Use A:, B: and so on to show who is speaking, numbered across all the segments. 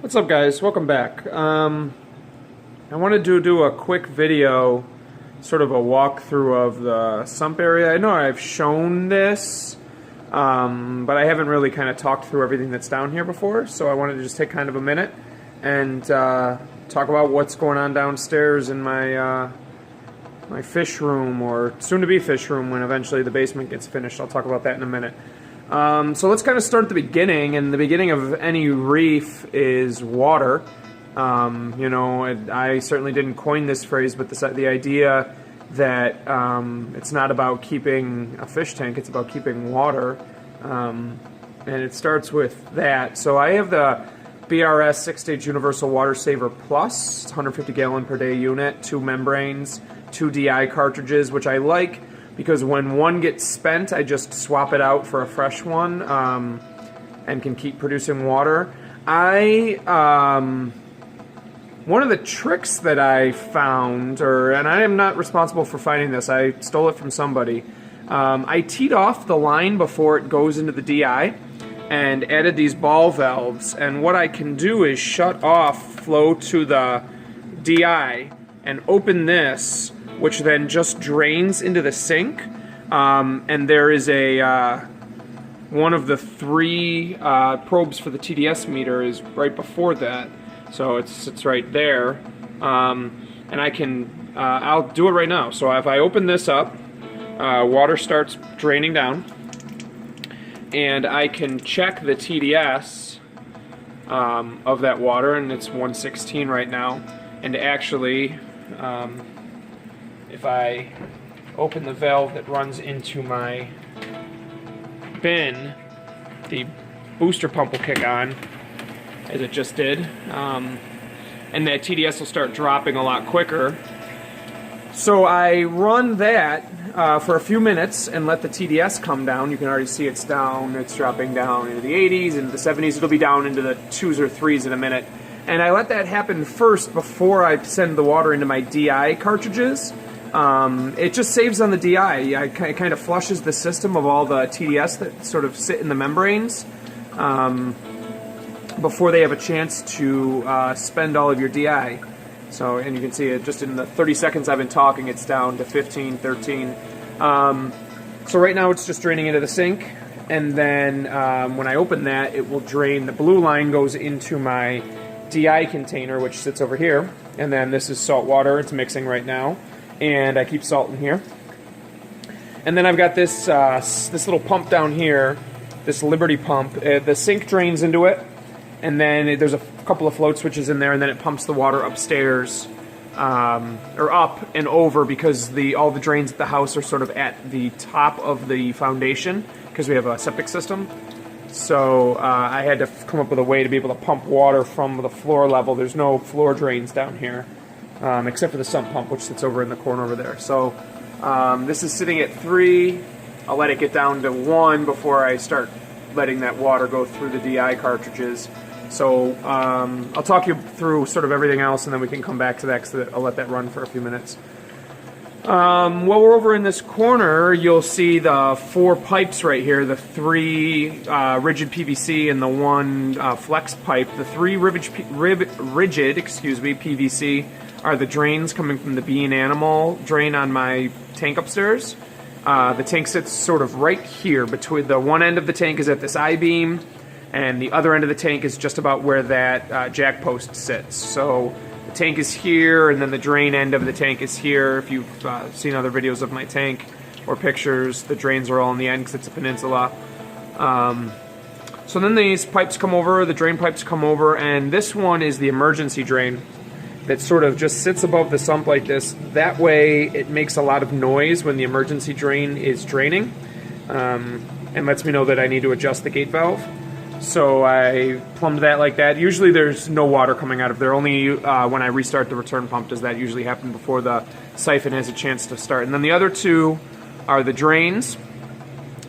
A: What's up, guys? Welcome back. I wanted to do a quick video, sort of a walkthrough of the sump area. I know I've shown this, but I haven't really kind of talked through everything that's down here before, so I wanted to just take kind of a minute and talk about what's going on downstairs in my my fish room, or soon-to-be fish room when eventually the basement gets finished. I'll talk about that in a minute. So let's kind of start at the beginning, and the beginning of any reef is water. You know, I certainly didn't coin this phrase, but the idea that it's not about keeping a fish tank, it's about keeping water, and it starts with that. So I have the BRS 6-stage Universal Water Saver Plus. It's 150 gallon per day unit, 2 membranes, 2 DI cartridges, which I like because when one gets spent, I just swap it out for a fresh one and can keep producing water. One of the tricks that I found, and I am not responsible for finding this, I stole it from somebody. I teed off the line before it goes into the DI and added these ball valves, and what I can do is shut off flow to the DI and open this, which then just drains into the sink, and there is a one of the 3 probes for the TDS meter is right before that, so it's right there, and I can I'll do it right now. So if I open this up, water starts draining down, and I can check the TDS of that water, and it's 116 right now. And actually, if I open the valve that runs into my bin, the booster pump will kick on, as it just did, and that TDS will start dropping a lot quicker. So I run that for a few minutes and let the TDS come down. You can already see it's down. It's dropping down into the 80s, into the 70s. It'll be down into the 2s or 3s in a minute. And I let that happen first before I send the water into my DI cartridges. It just saves on the DI. It kind of flushes the system of all the TDS that sort of sit in the membranes before they have a chance to spend all of your DI. So, and you can see it just in the 30 seconds I've been talking, it's down to 15, 13. So right now it's just draining into the sink, and then when I open that, it will drain. The blue line goes into my DI container, which sits over here, and then this is salt water. It's mixing right now, and I keep salt in here. And then I've got this this little pump down here, this Liberty pump. The sink drains into it, and then there's a couple of float switches in there, and then it pumps the water upstairs, or up and over, because all the drains at the house are sort of at the top of the foundation, because we have a septic system. So I had to come up with a way to be able to pump water from the floor level. There's no floor drains down here, except for the sump pump, which sits over in the corner over there. So this is sitting at 3. I'll let it get down to 1 before I start letting that water go through the DI cartridges. So I'll talk you through sort of everything else, and then we can come back to that, because I'll let that run for a few minutes. While we're over in this corner, you'll see the 4 pipes right here, the 3 rigid PVC and the 1 flex pipe. The 3 rigid PVC are the drains coming from the bee and animal drain on my tank upstairs. The tank sits sort of right here. Between the one end of the tank is at this I-beam, and the other end of the tank is just about where that jack post sits. So the tank is here, and then the drain end of the tank is here. If you've seen other videos of my tank or pictures, the drains are all in the end because it's a peninsula. So then these pipes come over, the drain pipes come over, and this one is the emergency drain that sort of just sits above the sump like this. That way it makes a lot of noise when the emergency drain is draining, and lets me know that I need to adjust the gate valve. So I plumbed that like that. Usually there's no water coming out of there. Only when I restart the return pump does that usually happen before the siphon has a chance to start. And then the other 2 are the drains.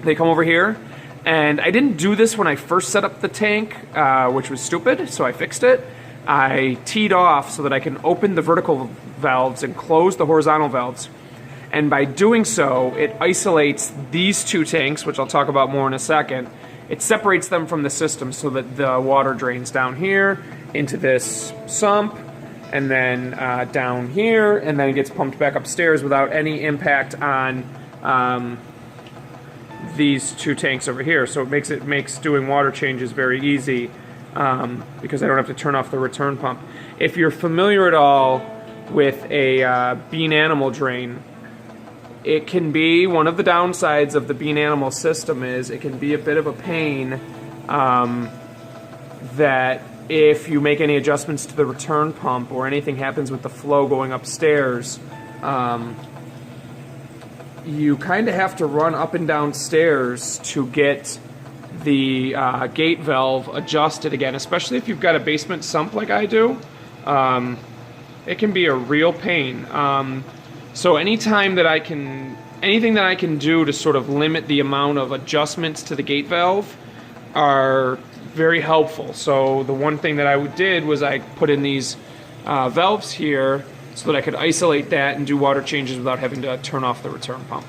A: They come over here. And I didn't do this when I first set up the tank, which was stupid, so I fixed it. I teed off so that I can open the vertical valves and close the horizontal valves. And by doing so, it isolates these 2 tanks, which I'll talk about more in a second. It separates them from the system so that the water drains down here into this sump, and then down here, and then it gets pumped back upstairs without any impact on these two tanks over here. So it makes doing water changes very easy because I don't have to turn off the return pump. If you're familiar at all with a bean animal drain, it can be, one of the downsides of the bean animal system is it can be a bit of a pain that if you make any adjustments to the return pump or anything happens with the flow going upstairs, you kind of have to run up and down stairs to get the gate valve adjusted again, especially if you've got a basement sump like I do. It can be a real pain. So anytime that anything that I can do to sort of limit the amount of adjustments to the gate valve are very helpful. So the one thing that I did was I put in these valves here so that I could isolate that and do water changes without having to turn off the return pump.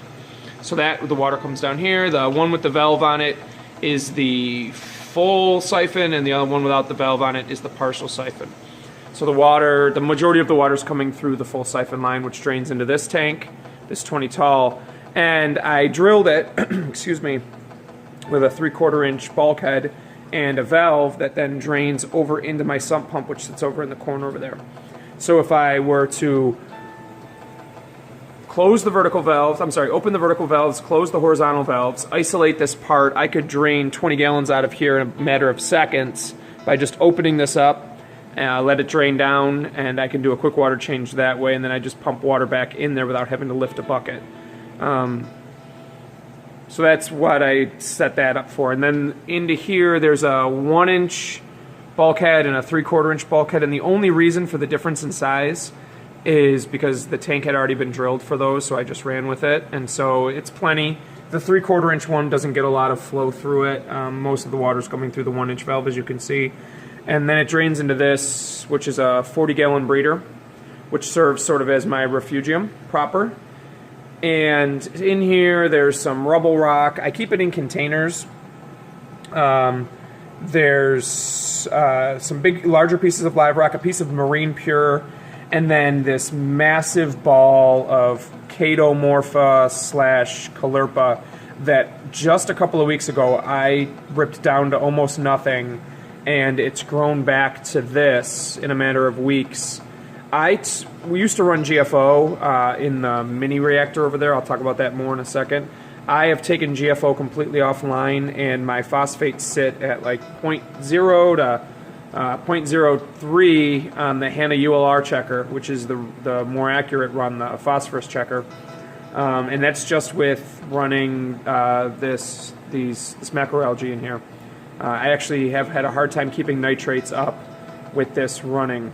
A: So that the water comes down here. The one with the valve on it is the full siphon, and the other one without the valve on it is the partial siphon. So the majority of the water is coming through the full siphon line, which drains into this tank, this 20 tall, and I drilled it, excuse me, with a 3/4 inch bulkhead and a valve that then drains over into my sump pump, which sits over in the corner over there. So if I were to close the vertical valves, open the vertical valves, close the horizontal valves, isolate this part, I could drain 20 gallons out of here in a matter of seconds by just opening this up, let it drain down, and I can do a quick water change that way, and then I just pump water back in there without having to lift a bucket. So that's what I set that up for. And then into here, there's a 1 inch bulkhead and a 3/4 inch bulkhead, and the only reason for the difference in size is because the tank had already been drilled for those, so I just ran with it, and so it's plenty. The 3/4 inch one doesn't get a lot of flow through it. Most of the water's coming through the 1 inch valve, as you can see. And then it drains into this, which is a 40-gallon breeder, which serves sort of as my refugium proper. And in here, there's some rubble rock. I keep it in containers. There's some larger pieces of live rock, a piece of marine pure, and then this massive ball of chaetomorpha / caulerpa that just a couple of weeks ago I ripped down to almost nothing, and it's grown back to this in a matter of weeks. We used to run GFO in the mini reactor over there. I'll talk about that more in a second. I have taken GFO completely offline, and my phosphates sit at like 0.0 to 0.03 on the HANA ULR checker, which is the more accurate run, the phosphorus checker. And that's just with running this macroalgae in here. I actually have had a hard time keeping nitrates up with this running.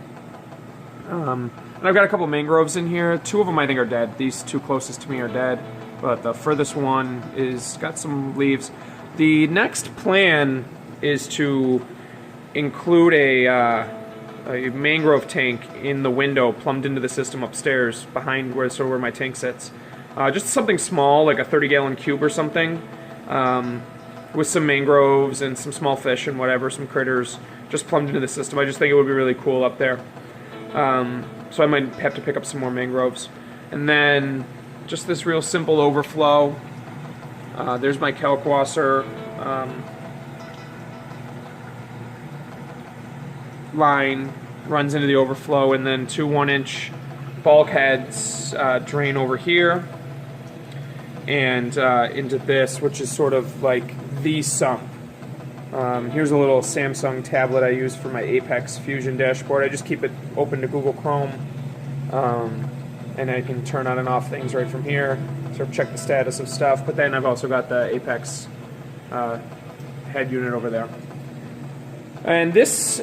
A: And I've got a couple mangroves in here. 2 of them I think are dead. These 2 closest to me are dead, but the furthest one is got some leaves. The next plan is to include a mangrove tank in the window plumbed into the system upstairs behind where my tank sits. Just something small, like a 30-gallon cube or something, with some mangroves and some small fish and whatever, some critters, just plumbed into the system. I just think it would be really cool up there. So I might have to pick up some more mangroves. And then just this real simple overflow. There's my kalkwasser line, runs into the overflow, and then 2 1-inch bulkheads drain over here and into this, which is sort of like the sump. Here's a little Samsung tablet I use for my Apex Fusion dashboard. I just keep it open to Google Chrome, and I can turn on and off things right from here, sort of check the status of stuff. But then I've also got the Apex head unit over there. And this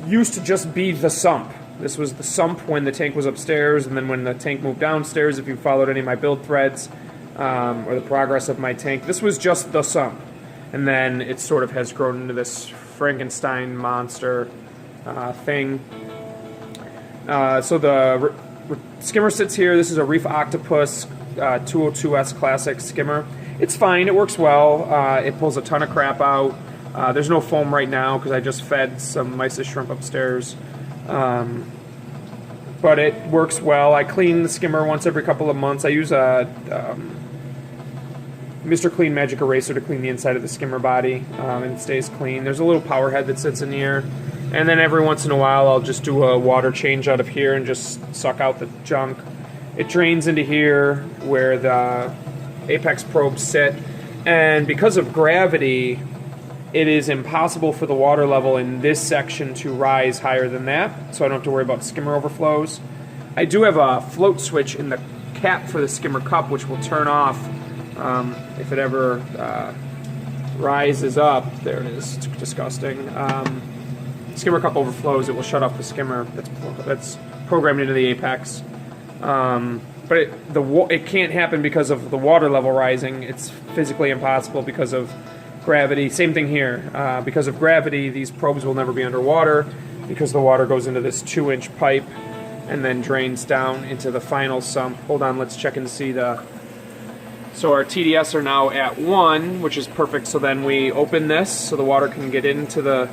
A: used to just be the sump. This was the sump when the tank was upstairs, and then when the tank moved downstairs, if you followed any of my build threads or the progress of my tank, this was just the sump. And then it sort of has grown into this Frankenstein monster thing. So the skimmer sits here. This is a Reef Octopus 202S Classic skimmer. It's fine. It works well. It pulls a ton of crap out. There's no foam right now because I just fed some mysis shrimp upstairs. But it works well. I clean the skimmer once every couple of months. I use a Mr. Clean Magic Eraser to clean the inside of the skimmer body, and it stays clean. There's a little power head that sits in here. And then every once in a while I'll just do a water change out of here and just suck out the junk. It drains into here where the apex probes sit. And because of gravity, it is impossible for the water level in this section to rise higher than that, so I don't have to worry about skimmer overflows. I do have a float switch in the cap for the skimmer cup, which will turn off if it ever rises up. There it is. It's disgusting. Skimmer cup overflows, it will shut off the skimmer that's programmed into the apex. But it can't happen because of the water level rising. It's physically impossible because of gravity. Same thing here. Because of gravity, these probes will never be underwater because the water goes into this 2-inch pipe and then drains down into the final sump. Hold on, let's check and see the... So our TDS are now at 1, which is perfect. So then we open this so the water can get into the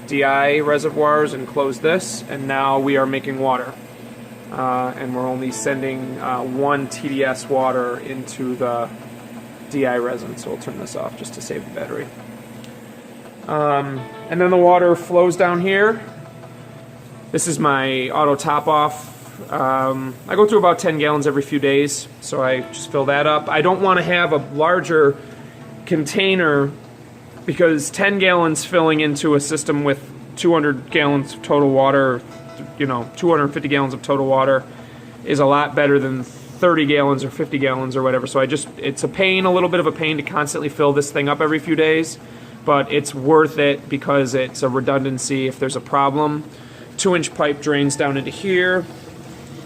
A: DI reservoirs and close this, and now we are making water. And we're only sending 1 TDS water into the DI resin, so we'll turn this off just to save the battery. And then the water flows down here. This is my auto top off. I go through about 10 gallons every few days, so I just fill that up. I don't want to have a larger container because 10 gallons filling into a system with 200 gallons of total water, 250 gallons of total water is a lot better than 30 gallons or 50 gallons or whatever. So it's a little bit of a pain to constantly fill this thing up every few days, but it's worth it because it's a redundancy if there's a problem. 2-inch pipe drains down into here.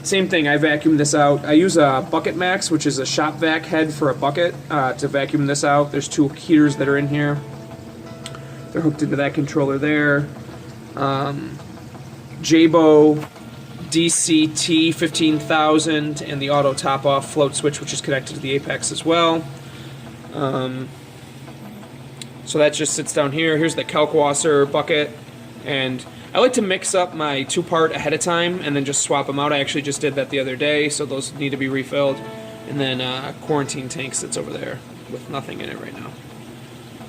A: Same thing, I vacuum this out. I use a Bucket Max, which is a shop vac head for a bucket, to vacuum this out. There's 2 heaters that are in here. They're hooked into that controller there. Jabo DCT 15,000 and the auto top off float switch, which is connected to the apex as well. So that just sits down here. Here's the Kalkwasser bucket, and I like to mix up my 2-part ahead of time and then just swap them out. I actually just did that the other day, so those need to be refilled. And then quarantine tank sits over there with nothing in it right now.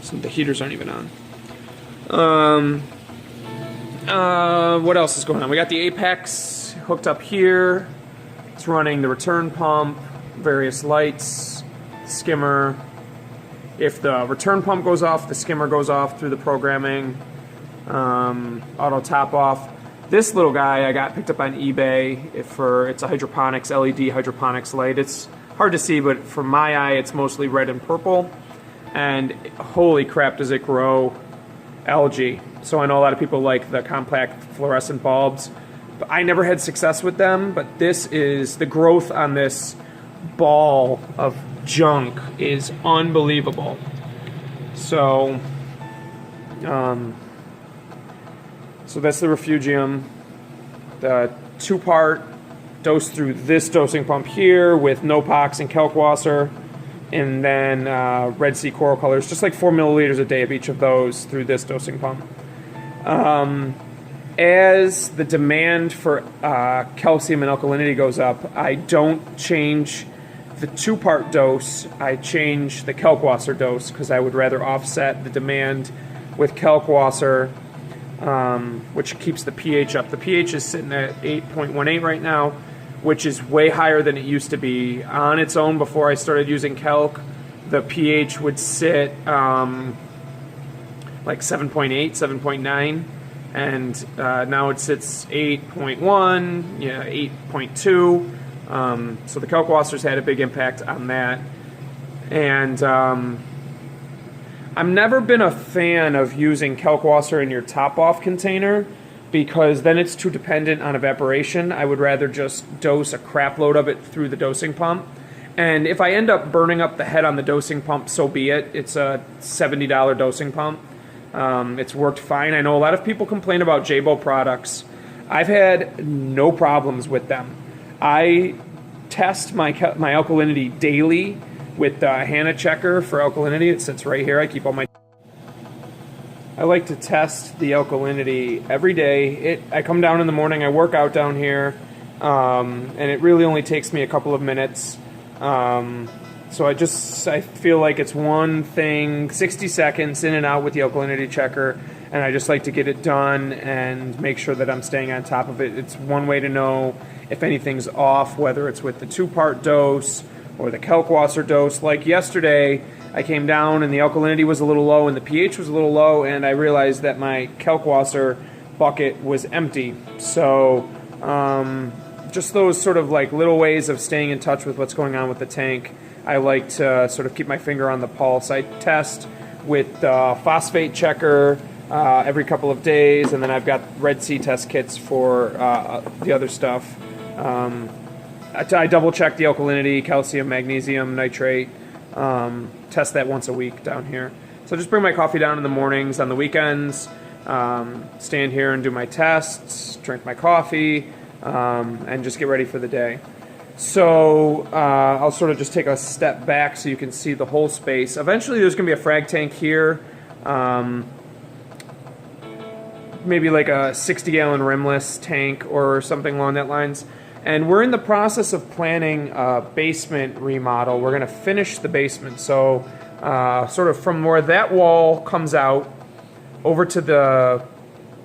A: So the heaters aren't even on. What else is going on? We got the apex hooked up here. It's running the return pump, various lights, skimmer. If the return pump goes off, the skimmer goes off through the programming. Auto top off. This little guy I got picked up on eBay it's a hydroponics, LED hydroponics light. It's hard to see, but for my eye it's mostly red and purple, and holy crap does it grow algae. So I know a lot of people like the compact fluorescent bulbs, but I never had success with them. But this is, the growth on this ball of junk is unbelievable. So so that's the refugium. The 2-part dose through this dosing pump here with Nopox and Kalkwasser, and then Red Sea coral colors, just like 4 milliliters a day of each of those through this dosing pump. As the demand for calcium and alkalinity goes up, I don't change the 2-part dose. I change the Kalkwasser dose because I would rather offset the demand with Kalkwasser, which keeps the pH up. The pH is sitting at 8.18 right now, which is way higher than it used to be. On its own, before I started using Kalk, the pH would sit like 7.8, 7.9, and now it sits 8.1, 8.2. So the Kalkwasser's had a big impact on that. And I've never been a fan of using Kalkwasser in your top-off container because then it's too dependent on evaporation. I would rather just dose a crap load of it through the dosing pump. And if I end up burning up the head on the dosing pump, so be it. It's a $70 dosing pump. It's worked fine. I know a lot of people complain about Jabo products. I've had no problems with them. I test my alkalinity daily with the HANA checker for alkalinity. It sits right here. I keep all my... I like to test the alkalinity every day. I come down in the morning, I work out down here, and it really only takes me a couple of minutes. So I feel like it's one thing, 60 seconds in and out with the alkalinity checker, and I just like to get it done and make sure that I'm staying on top of it. It's one way to know if anything's off, whether it's with the 2-part dose or the Kalkwasser dose. Like yesterday, I came down and the alkalinity was a little low and the pH was a little low, and I realized that my Kalkwasser bucket was empty. So just those sort of like little ways of staying in touch with what's going on with the tank. I like to sort of keep my finger on the pulse. I test with the phosphate checker every couple of days, and then I've got Red Sea test kits for the other stuff. I double check the alkalinity, calcium, magnesium, nitrate, test that once a week down here. So just bring my coffee down in the mornings, on the weekends, stand here and do my tests, drink my coffee, and just get ready for the day. So I'll sort of just take a step back so you can see the whole space. Eventually there's going to be a frag tank here, maybe like a 60-gallon rimless tank or something along that lines. And we're in the process of planning a basement remodel. We're going to finish the basement. So sort of from where that wall comes out over to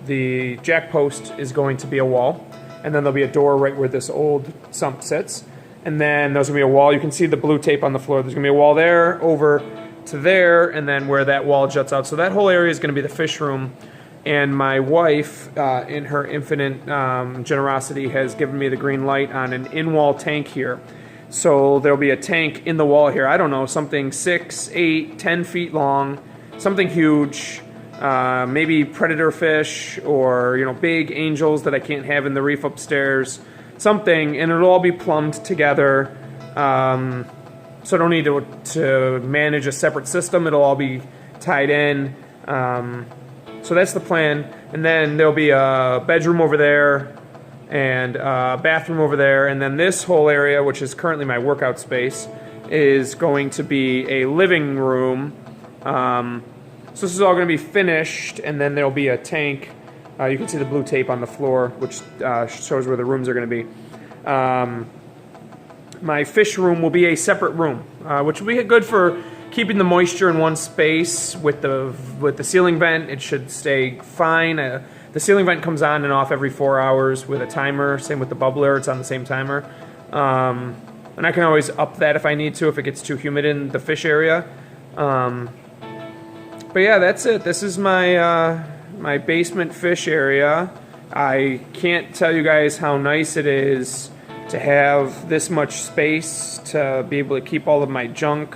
A: the jack post is going to be a wall. And then there'll be a door right where this old sump sits. And then there's going to be a wall. You can see the blue tape on the floor. There's going to be a wall there, over to there, and then where that wall juts out. So that whole area is going to be the fish room. And my wife, in her infinite generosity, has given me the green light on an in-wall tank here. So there'll be a tank in the wall here. I don't know, something 6, 8, 10 feet long, something huge. Maybe predator fish or big angels that I can't have in the reef upstairs, something, and it'll all be plumbed together. So I don't need to manage a separate system. It'll all be tied in. So that's the plan. And then there'll be a bedroom over there and a bathroom over there, and then this whole area, which is currently my workout space, is going to be a living room. So this is all going to be finished, and then there'll be a tank. You can see the blue tape on the floor, which shows where the rooms are going to be. My fish room will be a separate room, which will be good for keeping the moisture in one space. With the ceiling vent, it should stay fine. The ceiling vent comes on and off every 4 hours with a timer. Same with the bubbler; it's on the same timer. And I can always up that if I need to, if it gets too humid in the fish area. But yeah, that's it. This is my my basement fish area. I can't tell you guys how nice it is to have this much space to be able to keep all of my junk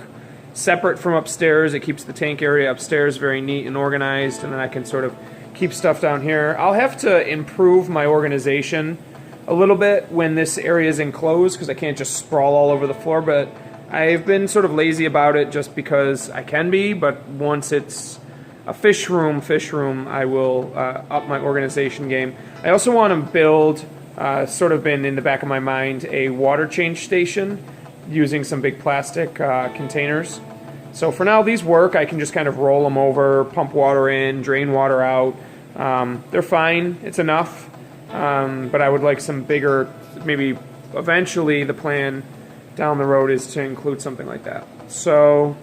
A: separate from upstairs. It keeps the tank area upstairs very neat and organized, and then I can sort of keep stuff down here. I'll have to improve my organization a little bit when this area is enclosed, because I can't just sprawl all over the floor, but I've been sort of lazy about it just because I can be. But once it's a fish room, I will up my organization game. I also want to build, sort of been in the back of my mind, a water change station using some big plastic containers. So for now, these work. I can just kind of roll them over, pump water in, drain water out. They're fine. It's enough. But I would like some bigger, maybe eventually the plan down the road is to include something like that. So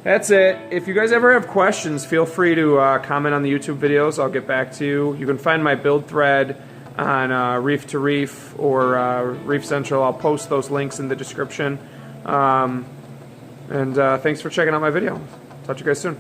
A: that's it. If you guys ever have questions, feel free to comment on the YouTube videos. I'll get back to you. You can find my build thread on Reef to Reef or Reef Central. I'll post those links in the description. And thanks for checking out my video. Talk to you guys soon.